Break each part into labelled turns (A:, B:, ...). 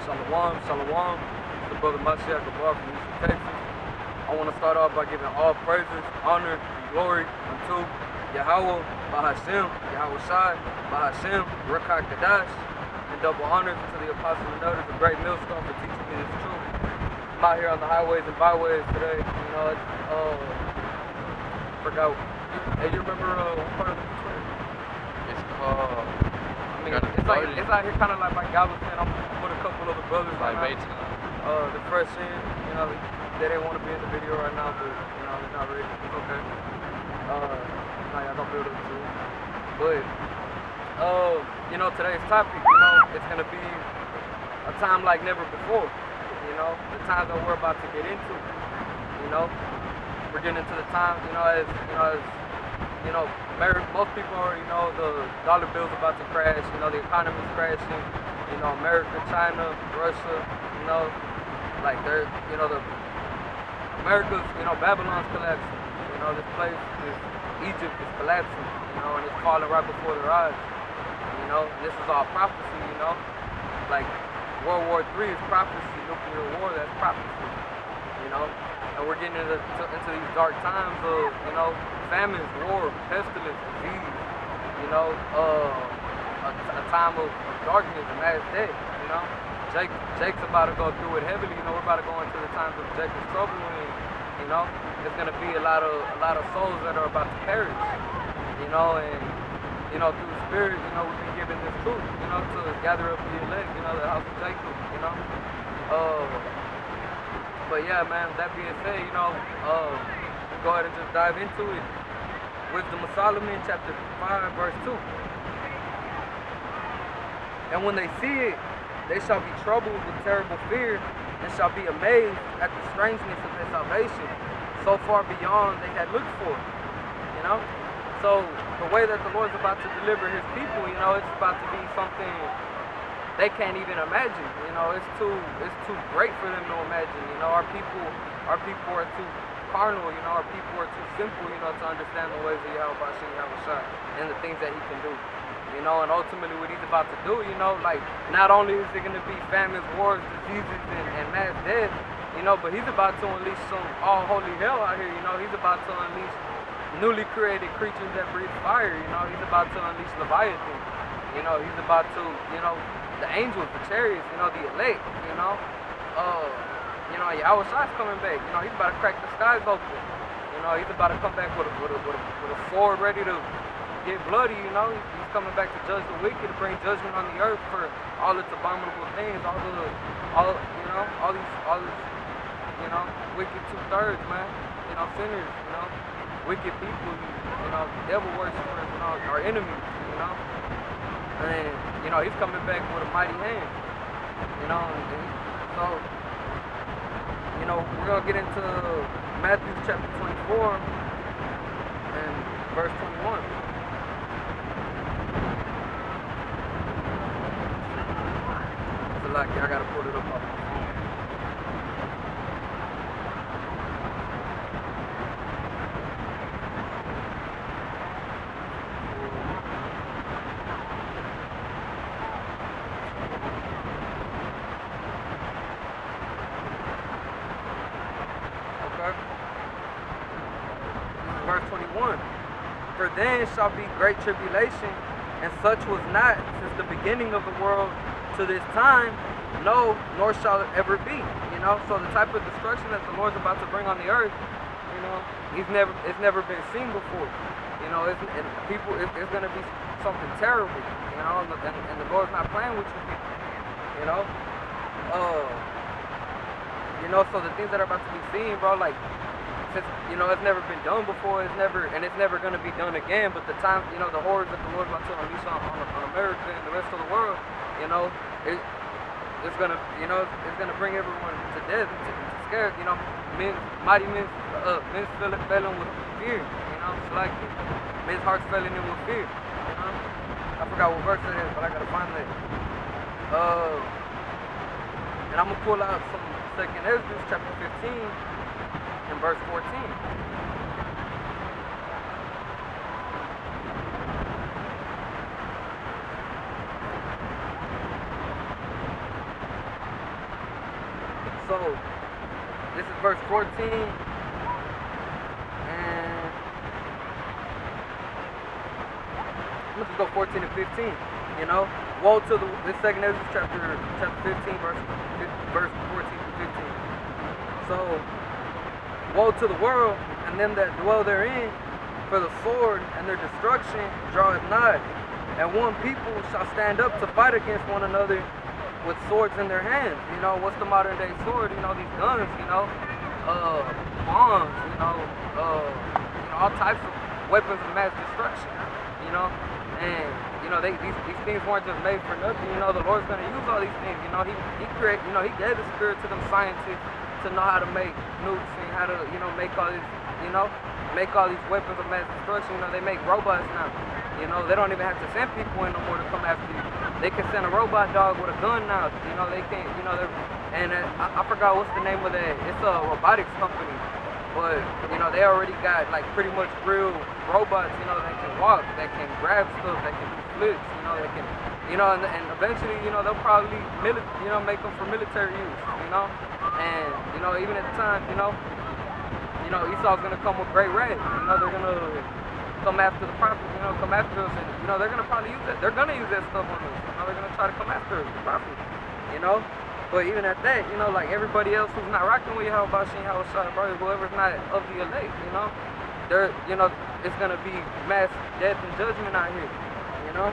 A: Shalawam, Shalawam. It's the brother Ahchyam from Houston, Texas. I want to start off by giving all praises, honor, and glory unto Yahweh, Ahchyam, Yahweh Shai, Ahchyam, Rekha Kadash, and double honors to the apostles and elders of Great Millstone for teaching me this truth. I'm out here on the highways and byways today. You know, forgot. Hey, you remember what part of the beach?
B: It's called.
A: It's out here kind of like by Galveston. I'm with a couple of the brothers
B: like
A: right now. The fresh in, you know, they didn't want to be in the video right now, but you know, they're not ready. It's okay. Now y'all gonna build up too. But you know, today's topic, you know, it's gonna be a time like never before. You know, the times that we're about to get into. You know, we're getting into the times, most people already know the dollar bill's about to crash. You know, the economy's crashing. You know, America, China, Russia. You know, like they're, you know, America's, you know, Babylon's collapsing. You know, this place Egypt is collapsing. You know, and it's falling right before their eyes. You know, this is all prophecy. You know, like World War III is prophecy. Nuclear war, that's prophecy. You know, and we're getting into these dark times of, you know, famines, war, pestilence, disease. You know, a time of darkness, a mass death. You know, Jake's about to go through it heavily. You know, we're about to go into the times of Jacob's trouble, and you know, there's gonna be a lot of souls that are about to perish. You know, and you know, through the Spirit, you know, we've been given this truth. You know, to gather up the elect. You know, the house of Jacob. You know. But yeah, man, that being said, you know, go ahead and just dive into it. Wisdom of Solomon, chapter 5, verse 2. And when they see it, they shall be troubled with terrible fear, and shall be amazed at the strangeness of their salvation, so far beyond they had looked for. You know? So the way that the Lord's about to deliver his people, you know, it's about to be something they can't even imagine. You know, it's too great for them to imagine. You know, our people are too carnal. You know, our people are too simple. You know, to understand the ways of Yahweh and the things that he can do. You know, and ultimately what he's about to do. You know, like not only is there going to be famines, wars, diseases, and mass death. You know, but he's about to unleash some all holy hell out here. You know, he's about to unleash newly created creatures that breathe fire. You know, he's about to unleash Leviathan. You know, he's about to, you know, the angels, the chariots, you know, the elect, you know, Yahweh Shai's coming back. You know, he's about to crack the skies open. You know, he's about to come back with a sword ready to get bloody. You know, he's coming back to judge the wicked, to bring judgment on the earth for all its abominable things, all these, you know, wicked 2/3, man. You know, sinners, you know, wicked people, you know, devil worshippers, you know, our enemies, you know. And, you know, he's coming back with a mighty hand, you know, and so, you know, we're going to get into Matthew chapter 24 and verse 21. So, like, I got to pull it up off my phone. Verse 21, for then shall be great tribulation, and such was not since the beginning of the world to this time, no, nor shall it ever be. You know, so the type of destruction that the Lord's about to bring on the earth, you know, it's never been seen before. You know, it's going to be something terrible. You know, and the Lord's not playing with you people. You know, so the things that are about to be seen, bro, like. You know, it's never been done before. It's never going to be done again. But the time, you know, the horrors that the Lord's about to unleash on America and the rest of the world, you know, it's gonna bring everyone to death, to scared. You know, mighty men failing with fear. You know, it's like men's hearts failing in with fear. You know, I forgot what verse it is, but I gotta find that. And I'm gonna pull out some 2nd Ezra chapter 15. In verse 14. So this is verse 14, and let's just go 14 and 15. You know, woe to this second Ezra chapter 15, verse 14 to 15. So, woe to the world and them that dwell therein, for the sword and their destruction draweth nigh. And one people shall stand up to fight against one another with swords in their hands. You know, what's the modern day sword? You know, these guns, you know, bombs, you know, all types of weapons of mass destruction, you know. And, you know, these things weren't just made for nothing. You know, the Lord's going to use all these things. You know, he gave the Spirit to them scientists to know how to make nukes and how to, you know, make all these, you know, make all these weapons of mass destruction. You know, they make robots now. You know, they don't even have to send people in no more to come after you. They can send a robot dog with a gun now. You know, they can't, you know, I forgot what's the name of that. It's a robotics company. But, you know, they already got, like, pretty much real robots, you know, that can walk, that can grab stuff, that can do flips, you know, that can, you know, and eventually, you know, they'll probably, you know, make them for military use, you know. And, you know, even at the time, you know, Esau's going to come with great wrath. You know, they're going to come after the prophet, you know, come after us, and, you know, they're going to probably use that. They're going to use that stuff on us. You know, they're going to try to come after us, the prophet, you know. But even at that, you know, like everybody else who's not rocking with Yahweh Shem, probably whoever's not of the elect, you know, you know, it's going to be mass death and judgment out here, you know.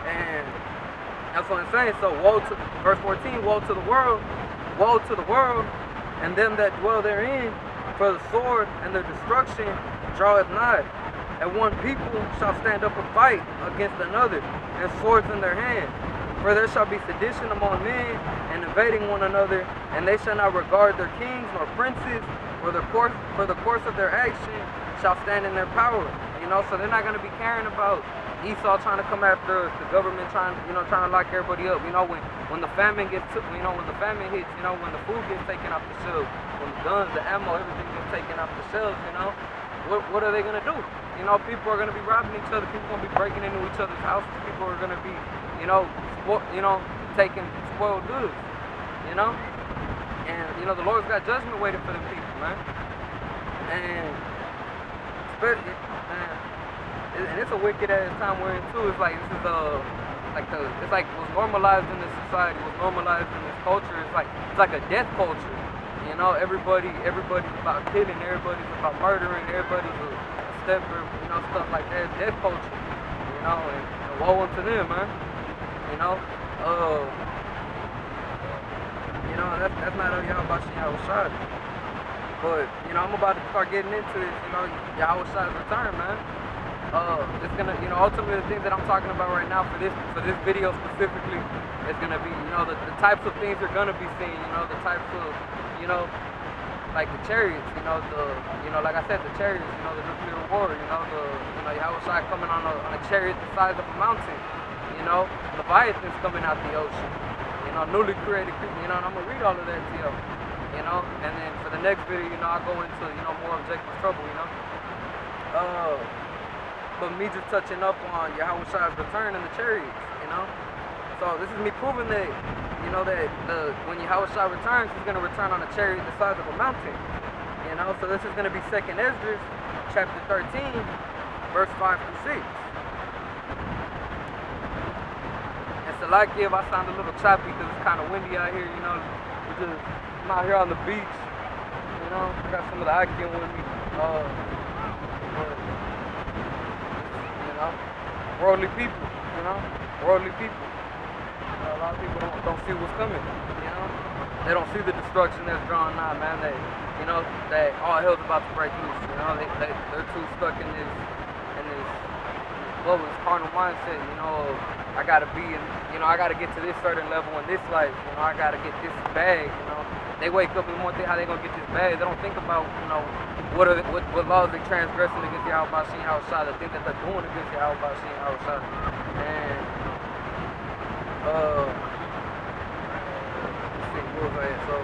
A: And that's what I'm saying. So, verse 14, woe to the world, and them that dwell therein, for the sword and their destruction draweth nigh. And one people shall stand up and fight against another, and swords in their hand. For there shall be sedition among men, and invading one another, and they shall not regard their kings nor princes, for the course of their action shall stand in their power. You know, so they're not going to be caring about Esau trying to come after us, the government trying to lock everybody up. You know, when the famine gets, when the famine hits, you know, when the food gets taken off the shelves, when the guns, the ammo, everything gets taken off the shelves, you know, what are they going to do? You know, people are going to be robbing each other. People are going to be breaking into each other's houses. People are going to be, taking spoiled goods, you know. And, you know, the Lord's got judgment waiting for them people, man. And it's a wicked ass time we're in too. It's like this is it's like what's normalized in this society, what's normalized in this culture. It's like a death culture. You know, everybody's about killing, everybody's about murdering, everybody's a stepper, you know, stuff like that. Death culture. You know, and woe unto them, man. You know, that's not of Yahweh Shem. But, you know, I'm about to start getting into this, you know, Yahweh Shai's return, man. It's gonna, you know, ultimately the things that I'm talking about right now for this video specifically is gonna be, you know, the types of things you're gonna be seeing, you know, the types of, you know, like the chariots, you know, like I said, the chariots, you know, the nuclear war, you know, Yahweh Shai coming on a chariot the size of a mountain, you know, Leviathan's coming out the ocean, you know, newly created creatures, you know, and I'm gonna read all of that to you know, and then for the next video, you know, I'll go into, you know, more objective trouble, you know. But me just touching up on Yahweh Shai's return in the chariots, you know. So this is me proving that, you know, that when Yahweh Shai returns, he's going to return on a chariot the size of a mountain, you know. So this is going to be 2nd Ezra, chapter 13, verse 5 through 6. And Salakia, if I sound a little choppy because it's kind of windy out here, you know, I'm out here on the beach, you know, I got some of the Ahchyam with me, you know, worldly people, you know, a lot of people don't see what's coming, you know, they don't see the destruction that's drawn nigh, man, you know, that all hell's about to break loose, you know, they're too stuck in this carnal mindset, you know, I gotta get to this certain level in this life, you know, I gotta get this bag, you know. They wake up and want how they gonna get this bag. They don't think about, you know, what laws they transgressing against Yahweh Shem, the things that they're doing against Yahweh Shem, and let's see, what was that? So,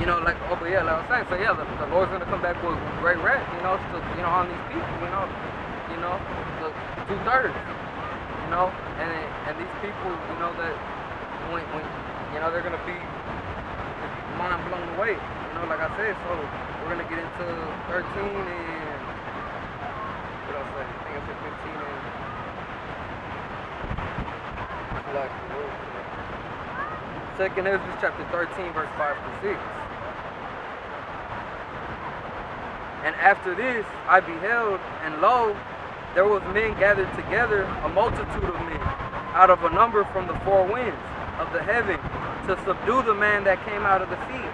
A: you know, like I was saying, so yeah, the Lord's gonna come back with great wrath, you know, on these people, you know, the 2/3, you know, and these people, you know, that when you know, they're gonna be mind blown away. You know, like I said, so we're gonna get into 13 and what else? I think I said 15 and like Second Ezra chapter 13, verse 5 to 6. And after this I beheld, and lo, there was men gathered together, a multitude of men, out of a number from the four winds of the heaven, to subdue the man that came out of the sea,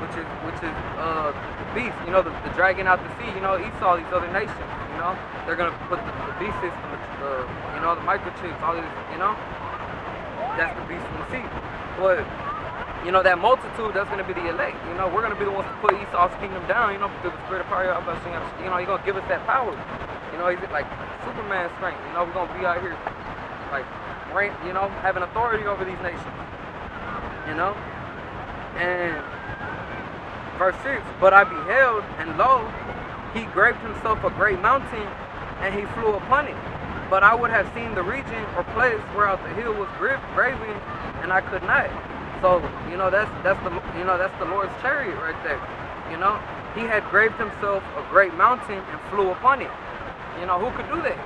A: which is the beast, you know, the dragon out the sea. You know, Esau, these other nations, you know, they're gonna put the beast system, you know, the microchips, all this, you know, that's the beast from the sea. But you know, that multitude, that's going to be the elect. You know, we're going to be the ones to put Esau's kingdom down, you know, through the spirit of power. You know, he's going to give us that power. You know, he's like Superman strength. You know, we're going to be out here, like, you know, having authority over these nations. You know? And verse 6, but I beheld, and lo, he graved himself a great mountain, and he flew upon it. But I would have seen the region or place whereout the hill was graven, and I could not. So, you know, that's the Lord's chariot right there. You know, he had graved himself a great mountain and flew upon it. You know, who could do that?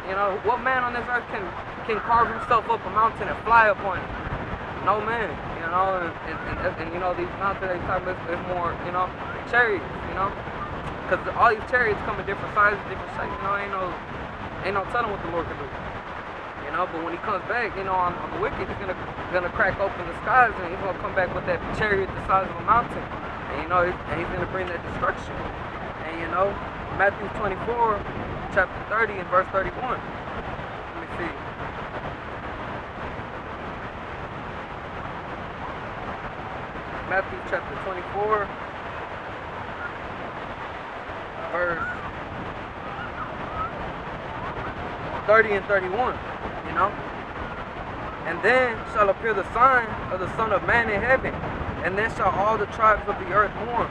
A: You know, what man on this earth can carve himself up a mountain and fly upon it? No man. You know, and you know, these mountains, they talk about is more, you know, chariots. You know, because all these chariots come in different sizes, different shapes. You know, ain't no telling what the Lord can do. You know, but when he comes back, you know, on the wicked, he's gonna crack open the skies, and he's gonna come back with that chariot the size of a mountain, and you know, and he's gonna bring that destruction. And you know, Matthew 24, chapter 30, and verse 31. Let me see. Matthew chapter 24, verse 30 and 31. You know, and then shall appear the sign of the Son of Man in heaven, and then shall all the tribes of the earth mourn,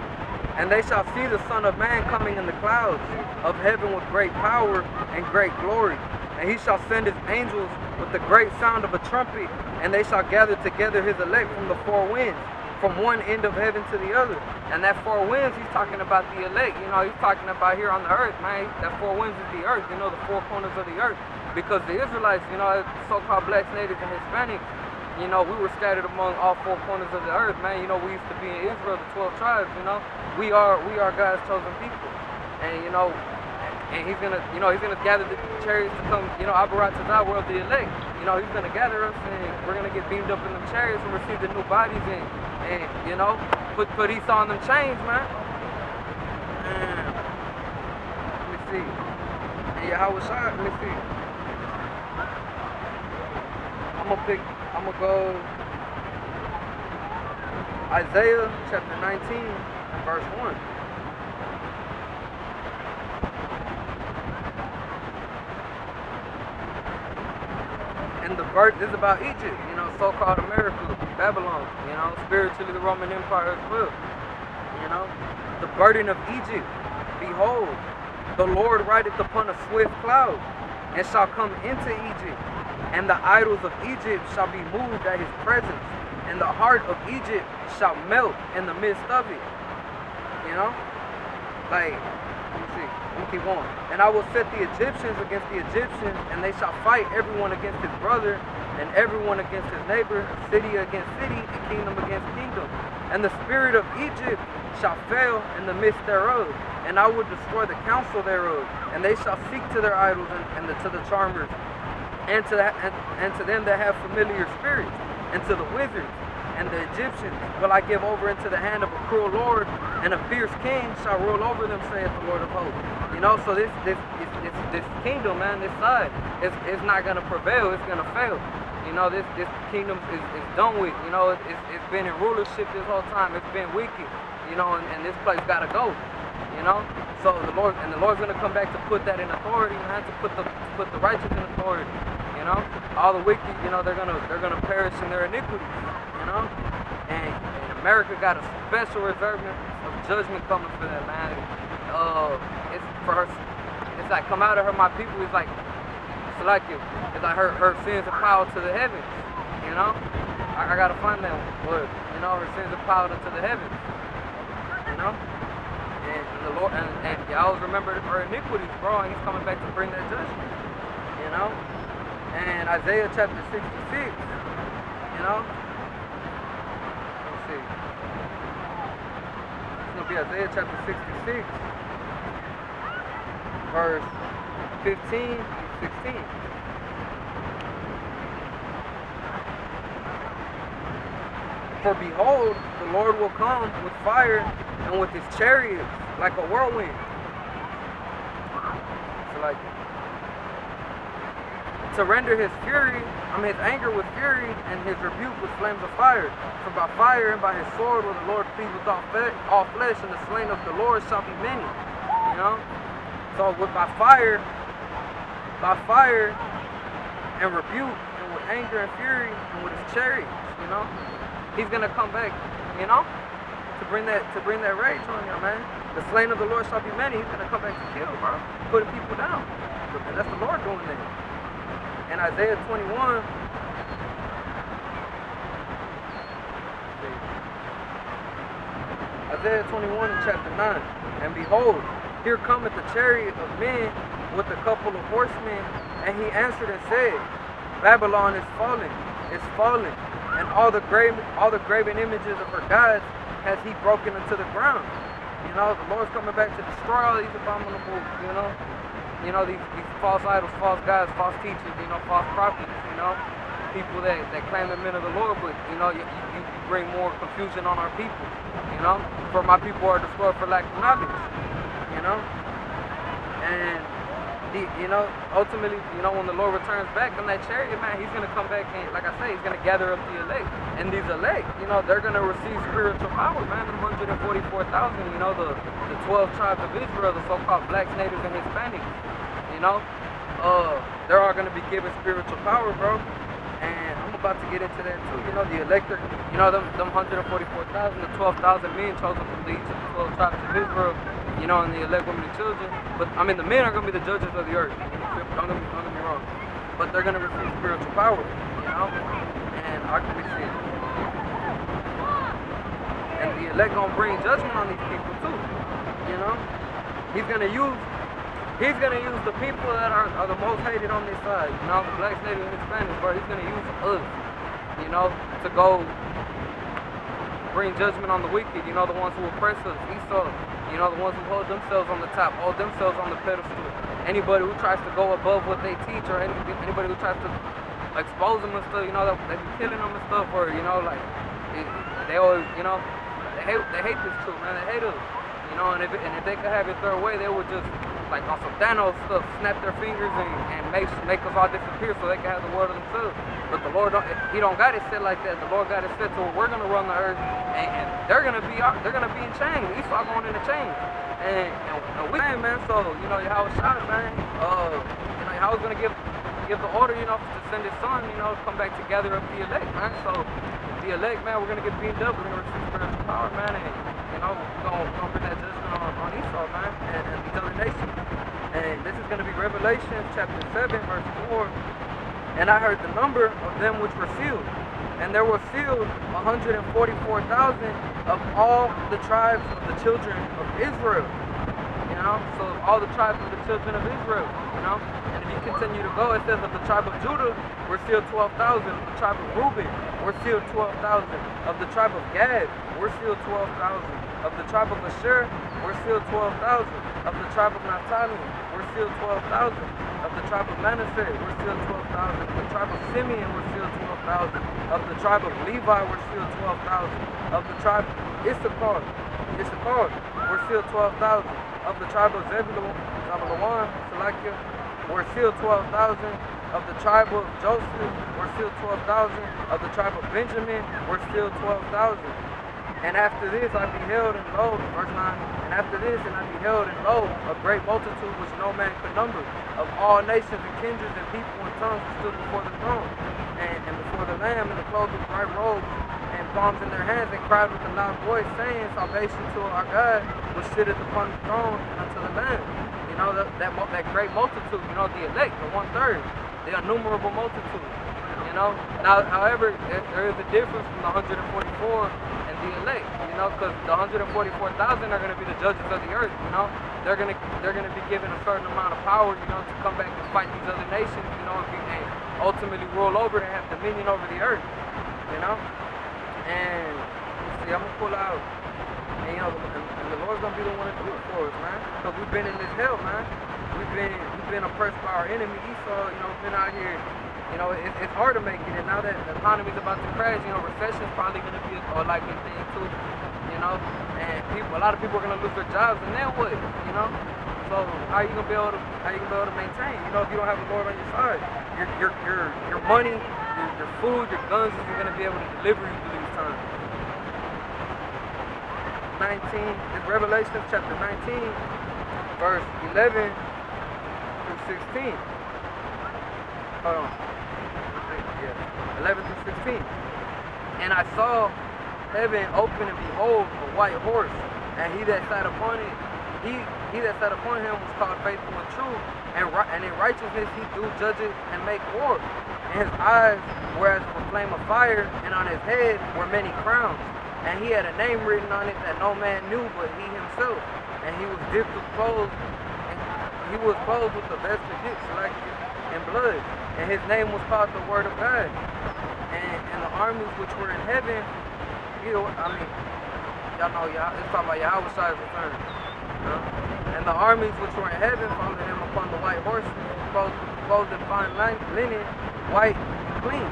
A: and they shall see the Son of Man coming in the clouds of heaven with great power and great glory. And he shall send his angels with the great sound of a trumpet, and they shall gather together his elect from the four winds, from one end of heaven to the other. And that four winds, he's talking about the elect. You know, he's talking about here on the earth, man. That four winds is the earth, you know, the four corners of the earth. Because the Israelites, you know, so-called blacks, natives, and Hispanics, you know, we were scattered among all four corners of the earth, man. You know, we used to be in Israel, the 12 tribes, you know. We are God's chosen people. And, you know, and he's gonna gather the chariots to come, you know, Abarat to thy world, the elect. You know, he's gonna gather us, and we're gonna get beamed up in them chariots and receive the new bodies, and you know, put Esau on them chains, man. Let me see. And Yahweh, let me see. I'm gonna go Isaiah chapter 19 and verse 1. And this is about Egypt, you know, so-called America, Babylon, you know, spiritually the Roman Empire as well. You know, the burden of Egypt, behold, the Lord rideth upon a swift cloud, and shall come into Egypt. And the idols of Egypt shall be moved at his presence, and the heart of Egypt shall melt in the midst of it. You know? Like, let me see. Let me keep going. And I will set the Egyptians against the Egyptians, and they shall fight everyone against his brother, and everyone against his neighbor, city against city, and kingdom against kingdom. And the spirit of Egypt shall fail in the midst thereof, and I will destroy the counsel thereof. And they shall seek to their idols and to the charmers, and to them that have familiar spirits, and to the wizards, and the Egyptians will I give over into the hand of a cruel Lord, and a fierce king shall rule over them, saith the Lord of hosts. You know, so this kingdom, man, this side, is not gonna prevail. It's gonna fail. You know, this kingdom is done with. You know, it's been in rulership this whole time. It's been wicked. You know, and this place gotta go. You know, so the Lord's gonna come back to put that in authority, man, to put the righteous in authority. You know, all the wicked, you know, they're gonna perish in their iniquities. You know, and America got a special reservation of judgment coming for that, man. It's for her. It's like, come out of her, my people. It's like her sins are piled to the heavens. You know, I gotta find them. But, you know, her sins are piled into the heavens. You know? And the Lord, and y'all remember her iniquities, bro, and he's coming back to bring that judgment. You know? And Isaiah chapter 66, you know? Let's see. It's gonna be Isaiah chapter 66, verse 15 through 16. For behold, the Lord will come with fire and with his chariots like a whirlwind. So like, to render his his anger with fury and his rebuke with flames of fire. For by fire and by his sword will the Lord feed with all flesh, and the slain of the Lord shall be many. You know? So by fire and rebuke and with anger and fury and with his chariots, you know? He's gonna come back, you know, to bring that rage on you, man. The slain of the Lord shall be many. He's gonna come back to kill, bro, putting people down. And that's the Lord doing that. In Isaiah 21, Isaiah 21 in chapter 9, and behold, here cometh the chariot of men with a couple of horsemen, and he answered and said, Babylon is fallen, and all the graven images of her gods has he broken into the ground. You know, the Lord's coming back to destroy all these abominable, you know, these false idols, false gods, false teachers, you know, false prophets, you know, people that claim the men of the Lord, but, you know, you bring more confusion on our people, you know, for my people are destroyed for lack of knowledge, you know, and you know, ultimately, you know, when the Lord returns back on that chariot, man, he's going to come back and, like I say, he's going to gather up the elect. And these elect, you know, they're going to receive spiritual power, man. The 144,000, you know, the 12 tribes of Israel, the so-called blacks, natives, and Hispanics, you know, they're all going to be given spiritual power, bro. And I'm about to get into that too. You know, the elect, you know, them 144,000, the 12,000 men chosen from each of the 12 tribes of Israel. You know, and the elect women and children. But, I mean, the men are going to be the judges of the earth. Don't get me wrong. But they're going to receive spiritual power, you know? And I can see it. And the elect going to bring judgment on these people, too. You know? He's going to use the people that are the most hated on this side. You know, the blacks, natives, and Hispanics, bro. He's going to use us, you know, to go bring judgment on the wicked. You know, the ones who oppress us. Esau. You know, the ones who hold themselves on the top, hold themselves on the pedestal. Anybody who tries to go above what they teach, or anybody who tries to expose them and stuff, you know, they be killing them and stuff, or, you know, like, they always, you know, they hate this truth, man. They hate us. You know, and if they could have it their way, they would just, like, on some Thanos stuff, snap their fingers and make us all disappear so they can have the world of themselves. But the Lord, he don't got it set like that. The Lord got it set to where we're gonna run the earth, and they're gonna be in chains. Esau going in the chains, and we, man. So, you know, how it's shot, man. You know, how was gonna give the order, you know, to send his son, you know, to come back to gather up the elect, man. So the elect, man, we're gonna get beamed up. We're gonna receive spiritual power, man, and, you know, we're gonna bring that judgment on Esau, man, and these other nations. And this is gonna be Revelation chapter 7, verse 4. And I heard the number of them which were sealed, and there were sealed 144,000 of all the tribes of the children of Israel. You know, so all the tribes of the children of Israel, you know. And if you continue to go, it says of the tribe of Judah were sealed 12,000, of the tribe of Reuben were sealed 12,000, of the tribe of Gad were sealed 12,000, of the tribe of Asher were sealed 12,000, of the tribe of Naphtali were sealed 12,000, of the tribe of Manasseh were sealed 12,000, of the tribe of Simeon were sealed 12,000, of the tribe of Levi were sealed 12,000, of the tribe of Issachar were sealed 12,000, of the tribe of Zebulun, Salakia, were sealed 12,000, of the tribe of Joseph were sealed 12,000, of the tribe of Benjamin were sealed 12,000. And after this I beheld, and lo, verse 9, and after this and I beheld, and lo, a great multitude which no man could number, of all nations and kindreds and people and tongues who stood before the throne, and before the Lamb, and the clothed with bright robes, and palms in their hands, and cried with a loud voice, saying, Salvation to our God, which sitteth upon the throne, and unto the Lamb. You know, that great multitude, you know, the elect, the 1/3, the innumerable multitude, you You know. Now, however, there is a difference from the 144 and the elect. You know, because the 144,000 are going to be the judges of the earth. You know, they're going to be given a certain amount of power. You know, to come back and fight these other nations. You know, and ultimately rule over and have dominion over the earth. You know, and let's see, I'm gonna pull out. And, you know, and the Lord's gonna be the one to do it for us, man. Because we've been in this hell, man. We've been oppressed by our enemy Esau. You know, we've been out here. You know, it's hard to make it. And now that the economy's about to crash, you know, recession's probably gonna be a likely thing too. You know, and a lot of people are gonna lose their jobs, and then what? You know, so how you gonna be able to maintain? You know, if you don't have the Lord on your side, your money, your food, your guns isn't gonna be able to deliver you through these times. 19, it's Revelation chapter 19, verse 11 through 16. Hold on. Yeah, 11 through 16. And I saw heaven open, and behold, a white horse, and he that sat upon it, he that sat upon him was called Faithful and True, and in righteousness he do judge it and make war. And his eyes were as a flame of fire, and on his head were many crowns. And he had a name written on it that no man knew but he himself. And he was dipped with clothes, and he was clothed with the vest of dips like in blood. And his name was called the Word of God. And the armies which were in heaven, y'all know, it's talking about Yahweh's return. You know? And the armies which were in heaven followed him upon the white horses, clothed in fine linen, white and clean.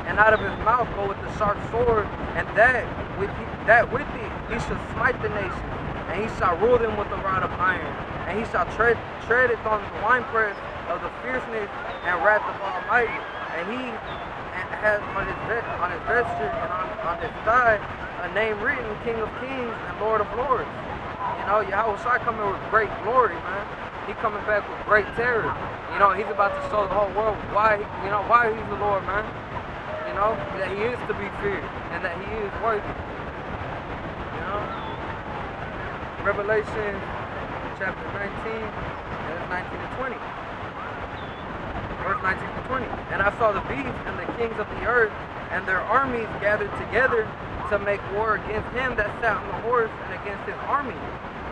A: And out of his mouth goeth the sharp sword, and that with it he shall smite the nations, and he shall rule them with a rod of iron, and he shall tread it on the winepress of the fierceness and wrath of Almighty. And he has on his vesture and on his thigh a name written, King of Kings and Lord of Lords. You know, Yahweh coming with great glory, man. He coming back with great terror. You know, he's about to show the whole world why he's the Lord, man. You know, that he is to be feared and that he is worthy. You know, Revelation chapter 19, and it's 19 and 20. Verse 19 to 20. And I saw the beast and the kings of the earth and their armies gathered together to make war against him that sat on the horse and against his army.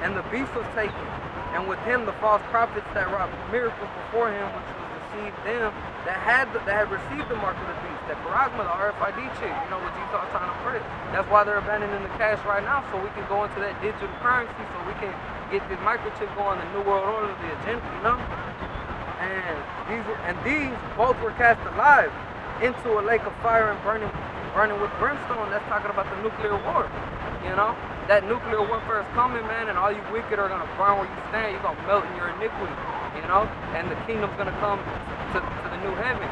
A: And the beast was taken, and with him the false prophets that wrought miracles before him, which was deceived them that had received the mark of the beast, that charisma, the RFID chip, you know, what Jesus trying to print. That's why they're abandoning the cash right now, so we can go into that digital currency, so we can get this microchip going, the New World Order, the agenda, you know. And these both were cast alive into a lake of fire and burning with brimstone. That's talking about the nuclear war. You know, that nuclear warfare is coming, man, and all you wicked are gonna burn where you stand. You're gonna melt in your iniquity. You know, and the kingdom's gonna come to the new heaven.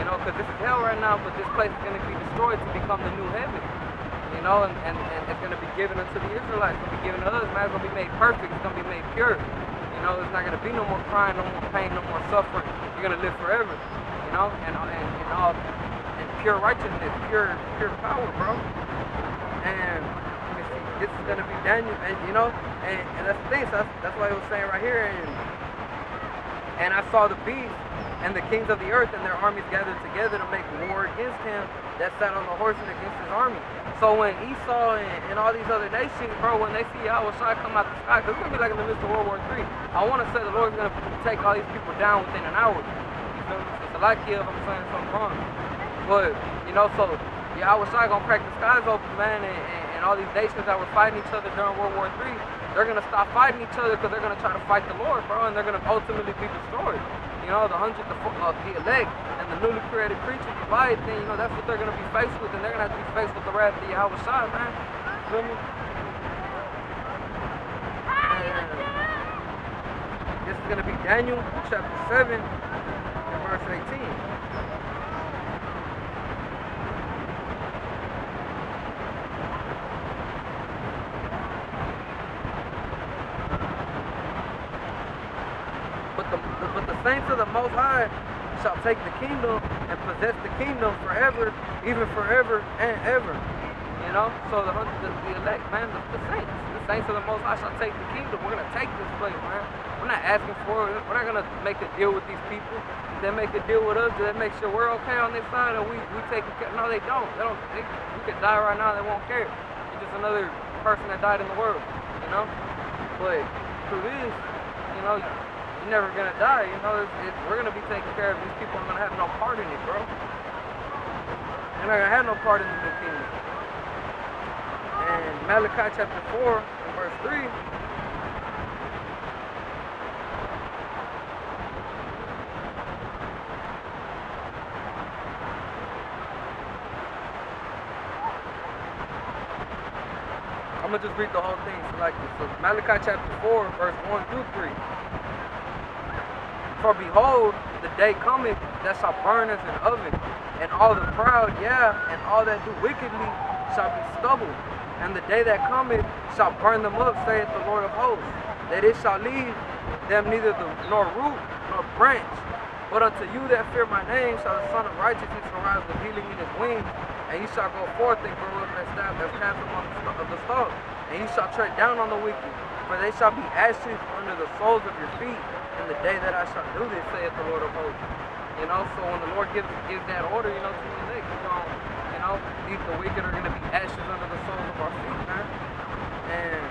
A: You know, because this is hell right now, but this place is gonna be destroyed to become the new heaven. You know, and it's gonna be given unto the Israelites. It's gonna be given to us, man. It's gonna be made perfect. It's gonna be made pure. You know, there's not gonna be no more crying, no more pain, no more suffering. You're gonna live forever. You know, and pure righteousness, pure power, bro. And let me see, this is gonna be Daniel, and you know, and that's the thing. So that's why he was saying right here. And I saw the beast and the kings of the earth and their armies gathered together to make war against him that sat on the horse and against his army. So when Esau and all these other nations, bro, when they see Yahweh come out the sky, because it's going to be like in the midst of World War III. I want to say the Lord's going to take all these people down within an hour. You feel me? It's a lot of I'm saying something wrong. But, you know, so Yahweh going to crack the skies open, man, and all these nations that were fighting each other during World War III, they're going to stop fighting each other because they're going to try to fight the Lord, bro, and they're going to ultimately be destroyed. You know, the elect and the newly created creatures, the Leviathan, you know, that's what they're going to be faced with, and they're going to have to be faced with the wrath of Yahweh Shai, man. You feel me? And this is going to be Daniel chapter 7 and verse 18. But the saints of the Most High shall take the kingdom and possess the kingdom forever, even forever and ever. You know? So the elect, man, the saints of the Most High shall take the kingdom. We're going to take this place, man. We're not asking for it. We're not going to make a deal with these people. If they make a deal with us, do they make sure we're okay on this side, or we take care? No, they don't. We could die right now, they won't care. It's just another person that died in the world, you know? But through this, you know, you're never going to die, you know? We're going to be taken care of. These people are going to have no part in it, bro. They're not going to have no part in the new kingdom. And Malachi chapter 4 and verse 3, I'm going to just read the whole thing. So like this. So Malachi chapter 4, verse 1 through 3. For behold, the day cometh that shall burn as an oven, and all the proud, and all that do wickedly shall be stubble. And the day that cometh shall burn them up, saith the Lord of hosts, that it shall leave them neither nor root nor branch. But unto you that fear my name shall the Son of Righteousness arise with healing in his wings, and ye shall go forth and grow up as staff as cast among the stalk, and ye shall tread down on the wicked, for they shall be ashes under the soles of your feet in the day that I shall do this, saith the Lord of hosts. You know, so when the Lord gives that order, you know, to the elect, you know, the wicked are going to be ashes under the soles of our feet, man. And,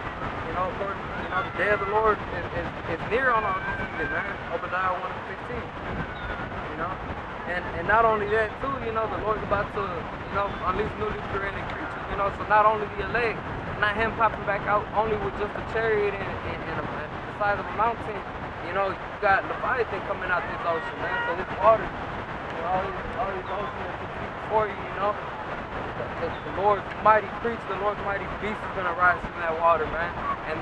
A: you know, Lord, you know, the day of the Lord is near on all these heathen, man. Obadiah 1 and 15. You know? And not only that, too, you know, the Lord's about to, you know, unleash newly created creatures, you know, so not only the elect, not him popping back out only with just a chariot and the size of a mountain, you know, you got Leviathan coming out this ocean, man. So this water, you know, all these oceans that you see before you, you know, the Lord's mighty creature, the Lord's mighty beast is gonna rise from that water, man. And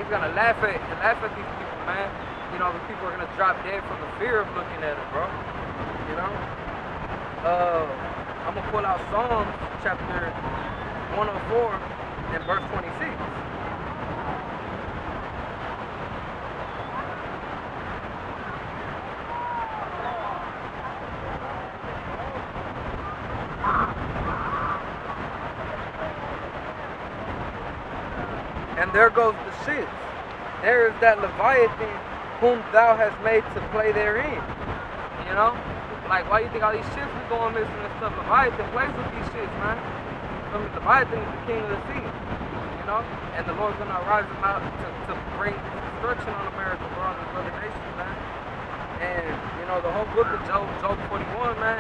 A: he's gonna laugh at these people, man. You know, the people are gonna drop dead from the fear of looking at it, bro. You know? I'm gonna pull out Psalms chapter 104 and verse 26. And there goes the ships. There is that Leviathan whom thou hast made to play therein. You know? Like, why you think all these ships are going missing and stuff? Leviathan plays with these ships, man. Leviathan is the king of the sea. You know? And the Lord's gonna rise him out to bring destruction on America, bro, on these other nations, man. And, you know, the whole book of Job 41, man,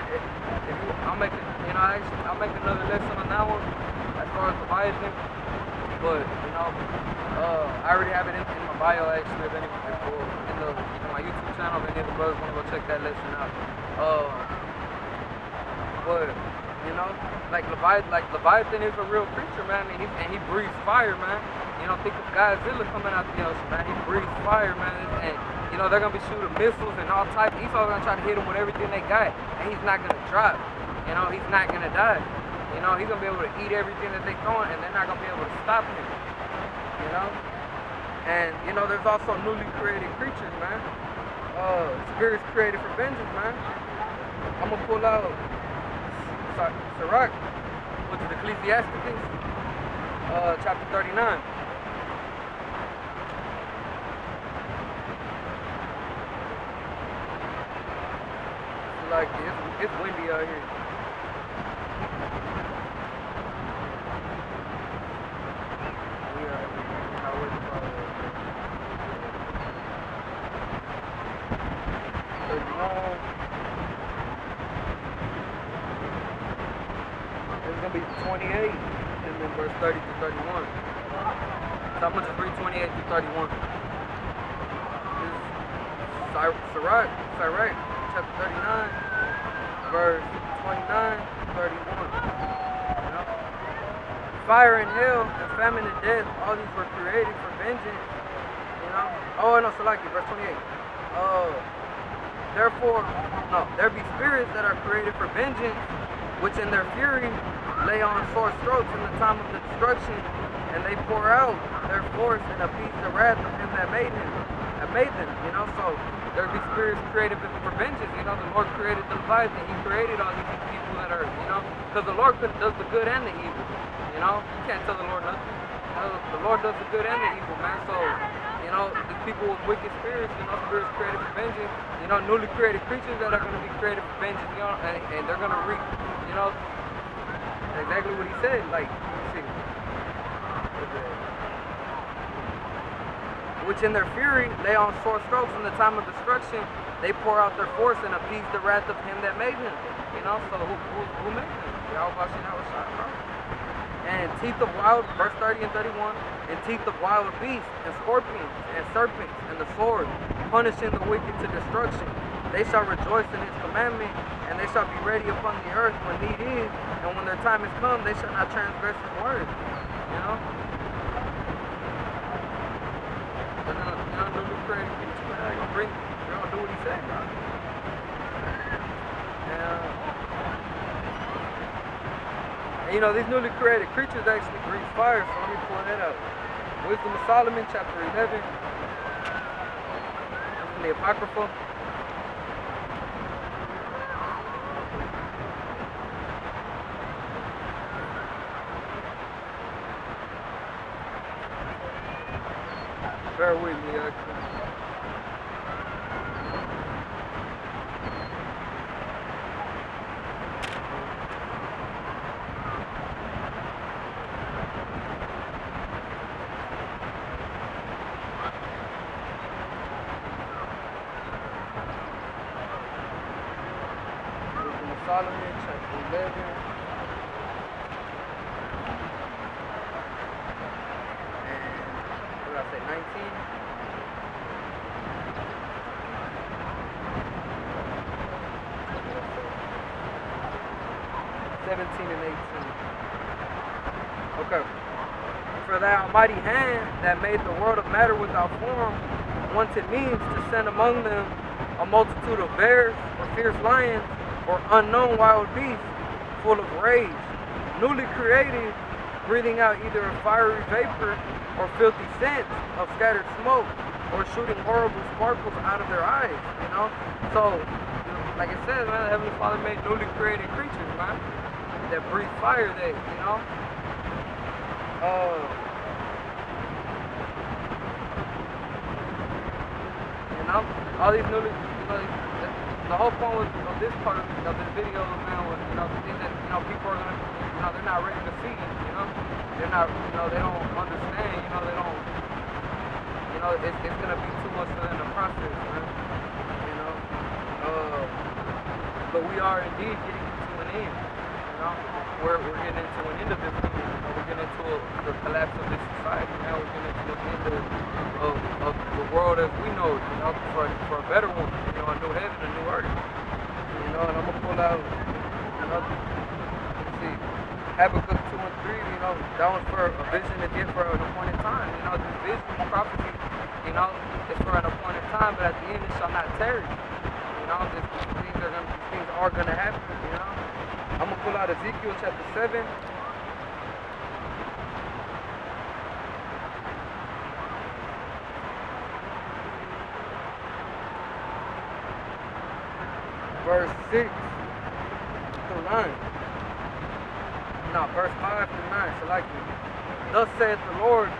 A: I'll make another lesson on that one as far as Leviathan. But, you know, I already have it in my bio, actually, if anyone, in my YouTube channel, if any of the brothers want to go check that lesson out. But, you know, like Leviathan is a real creature, man, and he breathes fire, man. You know, think of Godzilla coming out the ocean, man. He breathes fire, man, and you know, they're going to be shooting missiles and all types. Esau's going to try to hit him with everything they got, and he's not going to drop. You know, he's not going to die. You know, he's going to be able to eat everything that they're throwing, and they're not going to be able to stop him. You know? And, you know, there's also newly created creatures, man. Spirits created for vengeance, man. I'm going to pull out Sirach, which is Ecclesiasticus, chapter 39. Like, it's windy out here. It's gonna be 28, and then verse 30 to 31. So I'm gonna just read 28 to 31. Sirach, chapter 39, verse 29 to 31. You know? Fire and hell and famine and death, all these were created for vengeance. You know? Oh no, Salaki, verse 28. There be spirits that are created for vengeance, which in their fury lay on sore strokes in the time of the destruction, and they pour out their force and appease the wrath of him that made him. made them, you know, so there be spirits created for vengeance, you know, the Lord created the Leviathan, He created all these people that are, you know, because the Lord does the good and the evil, you know, you can't tell the Lord nothing, you know, the Lord does the good and the evil, man, so, you know, the people with wicked spirits, you know, spirits created for vengeance, you know, newly created creatures that are going to be created for vengeance, you know, and they're going to reap, you know, exactly what He said, like, let's see, which in their fury lay on sore strokes in the time of destruction, they pour out their force and appease the wrath of Him that made him. You know, so who made him? Yahweh Shah, bro. And teeth of wild, verse 30 and 31, and teeth of wild beasts, and scorpions, and serpents, and the sword, punishing the wicked to destruction. They shall rejoice in His commandment, and they shall be ready upon the earth when need is, and when their time is come, they shall not transgress His word. You know? They're gonna do creative things, man. They're gonna do what He said, bro. And you know, these newly created creatures actually breathe fire, so let me pull that out. Wisdom of Solomon, chapter 11. From the Apocrypha. Bear with me, actually. Solomon, chapter 11. And what did I say, 19? And 18. Okay. For thy almighty hand that made the world of matter without form wanted means to send among them a multitude of bears or fierce lions or unknown wild beasts full of rage, newly created, breathing out either a fiery vapor or filthy scents of scattered smoke, or shooting horrible sparkles out of their eyes, you know? So, like I said, man, the Heavenly Father made newly created creatures, man, that breathe fire, that, you know? You know? All these newly, you know, the whole point of this part of this video, man, was, you know, the thing that, you know, people are gonna, you know, they're not ready to see it, you know? They're not, you know, they don't understand, you know, they don't, you know, it's gonna be too much for them to process, man, you know? But we are indeed getting to an end, you know? We're getting into an end of this thing, you know? We're getting into the collapse of this society, now we're getting into the end of the world as we know it, you know, for a better one, you know, a new heaven, a new earth, you know, and I'm gonna pull out, you know, let's see, Habakkuk 2 and 3, you know, that one's for a vision to give for an appointed time, you know, this vision, prophecy, you know, it's for an appointed time, but at the end it shall not tarry, you know, these things are gonna happen, you know. I'm gonna pull out Ezekiel chapter 7. Verse 6 through 9. No, verse 5 through 9. So like, thus saith the Lord,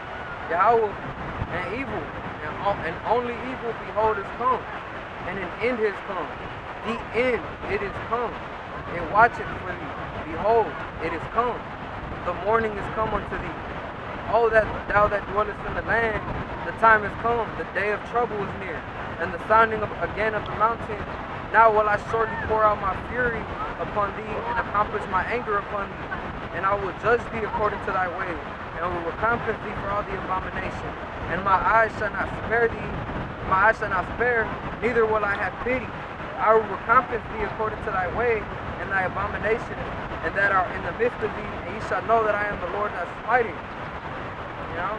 A: Yahweh, and evil, and only evil, behold, is come, and an end is come. The end, it is come. It watcheth for thee. Behold, it is come. The morning is come unto thee. O that thou that dwellest in the land, the time is come, the day of trouble is near, and the sounding again of the mountain. Now will I shortly pour out my fury upon thee, and accomplish my anger upon thee, and I will judge thee according to thy ways, and will recompense thee for all the abomination. And my eyes shall not spare thee, my eyes shall not spare, neither will I have pity. I will recompense thee according to thy way, and thy abomination, and that are in the midst of thee, and ye shall know that I am the Lord that smiteth. You know?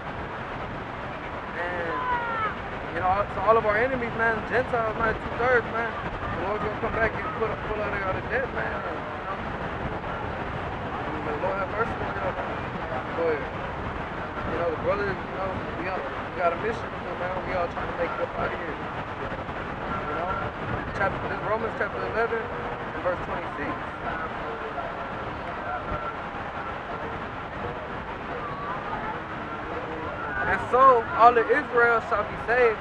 A: And, you know, so all of our enemies, man, Gentiles, man, 2/3, man, the Lord's gonna come back and pull out of the dead, man. You know? And the Lord have mercy on y'all, man. But, you know, the Brothers, you know, we got a mission to do, man. We all trying to make it up out of here. You know? This Romans chapter 11 and verse 26. And so all of Israel shall be saved,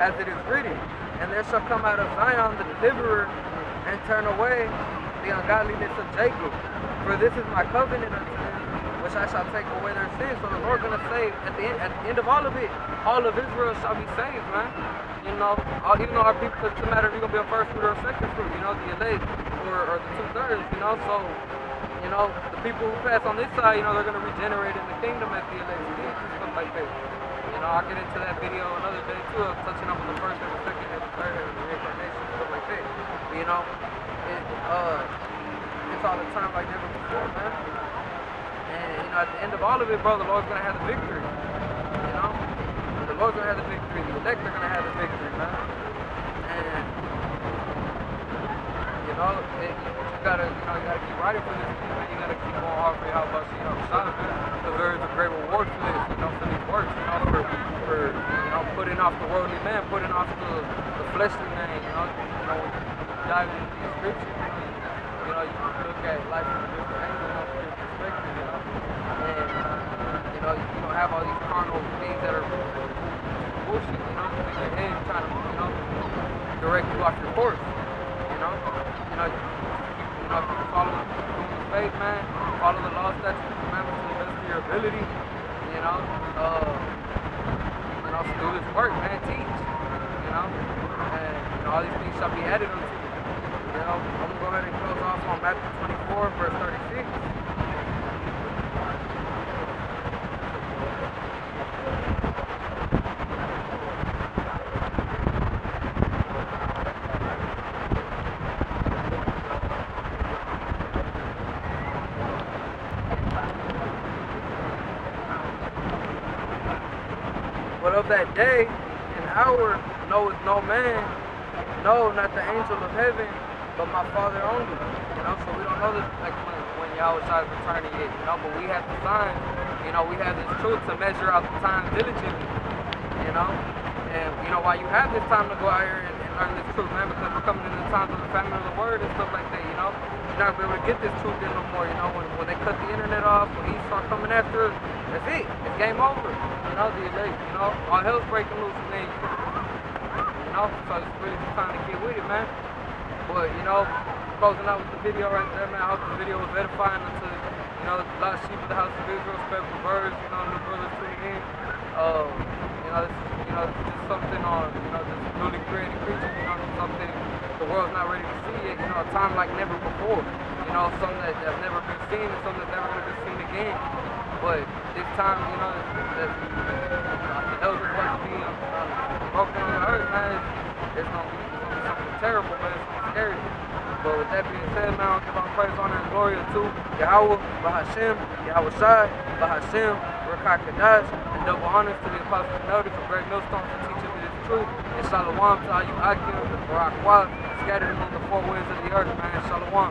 A: as it is written, and there shall come out of Zion the deliverer, and turn away the ungodliness of Jacob. For this is my covenant unto them, which I shall take away their sins. So the Lord's gonna save at the end of all of it. All of Israel shall be saved, man. You know, even though our people, it doesn't matter if you're gonna be a first fruit or a second fruit. You know, the elect or the 2/3. You know, so you know the people who pass on this side, you know, they're gonna regenerate in the kingdom as the elect kids and stuff like that. You know, I'll get into that video another day too, of touching up on the first and the second and the third and the reincarnation and stuff like that. But, you know, it's all the time like never before, man. And you know, at the end of all of it, bro, the Lord's gonna have the victory. You know, the Lord's gonna have the victory. The elect are gonna have the victory, man. And you know, you gotta keep writing for this, man. You gotta keep going hard for your house, you know, son, man. Because there is a great reward for this, you know, for these works, you know, for you know, putting off the worldly man, putting off the fleshly man, you know, when you dive into these scriptures, you know, you can look at life from a different angle, you know, from a different perspective, you know. And you know, you don't have all these carnal things that are bullshit, you know, in your head trying to, you know, direct you off your course. You know, if you follow the faith, man, follow the law, statutes, and commandments to the best of your ability, you know, do this work, man, teach, you know, and, you know, all these things shall be added unto you. You know, I'm going to go ahead and close off on Matthew 24, verse 36. But of that day and hour knoweth no man, no, not the angel of heaven, but my Father only. You know, so we don't know this, like when Yahweh is returning yet, you know, but we have the sign, you know, we have this truth to measure out the time diligently, you know. And, you know, while you have this time to go out here and learn this truth, man, because we're coming into the times of the famine of the word and stuff like that, you know. You're not going to be able to get this truth in no more, you know. When they cut the internet off, when he start coming after us, that's it. It's game over. You know, you know, all hell's breaking loose and then, you know, so it's really just time to get with it, man. But, you know, closing out with the video right there, man. I hope the video was edifying unto, you know, the lost sheep of the house of Israel, speckled birds, you know, new brothers tuning in. You know, this is just something on, you know, this newly created creature, you know, something the world's not ready to see yet, you know, a time like never before. You know, something that's never been seen and something that's never going to be seen again. But this time, you know, the elders supposed to be broken on the earth, man. It's gonna be something terrible, man. It's gonna be scary. But with that being said, man, I'll give all praise, honor, and glory to Yahweh, Ahchyam, Yahweh Shai, Ahchyam, Rakak Kadash, and double honors to the apostles and elders of Great Millstone for teaching me this truth. And Shalawam to all you Ahchyam, Barakwah, scattered among the four winds of the earth, man. Shalawam.